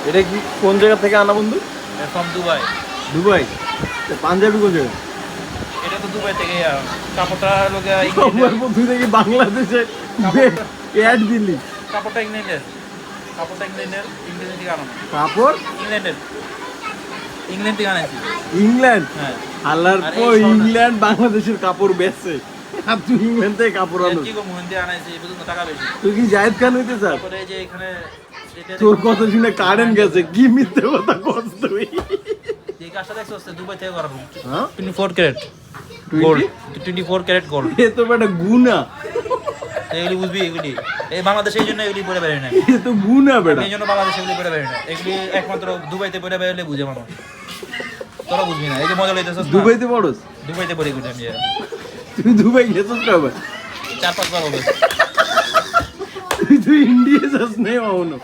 এটা কি কোন জায়গা থেকে আনা বন্ধু? From Dubai. দুবাই? পাঞ্জাবি কোন জায়গা? এটা তো দুবাই থেকে কাপড়টা লোকে আমার বন্ধু থেকে বাংলাদেশে অ্যাড দিলি। কাপড়টা ইংল্যান্ডের। কাপড়টা ইংল্যান্ডের, ইংল্যান্ড থেকে আনা। কাপড় ইংল্যান্ডের, ইংল্যান্ড থেকে আনাইছি। ইংল্যান্ড? হ্যাঁ। আল্লাহর আর এই পো শোন- ইংল্যান্ড বাংলাদেশের কাপড় বেচছে, আর তুই ইংল্যান্ড থেকে কাপড় আনো? কি করবো, হিন্দি আনাইছি, এই পর্যন্ত টাকা বেশি। তুই কি জায়েদ খান হইতে চাস? তারপরে এই যে এখানে তোর কথা শুনে কারেন্ট গেছে, কি মিথ্যে কথা কস তুই? এই কাজটা দেখছো দুবাই থেকে করা হ্যাঁ 24 ক্যারেট গোল্ড, 24 ক্যারেট গোল্ড। এ তো বেটা গুনা, এগুলি বুঝবি, এগুলি এই বাংলাদেশে এই জন্য এগুলি পরে বেরোয় না। এ তো গুনা বেটা। এই জন্য বাংলাদেশে এগুলি পরে বেরোয় না, এগুলি একমাত্র দুবাইতে পরে বেরোলে বুঝে মানুষ। তোরা বুঝবি না, এই যে মজা লইতেছ। দুবাইতে পড়স? দুবাইতে পরে এগুলি আমি তুই দুবাই গেছিস কবে? 4-5 বার হবে। তুই ইন্ডিয়া যাস নাই কখনো?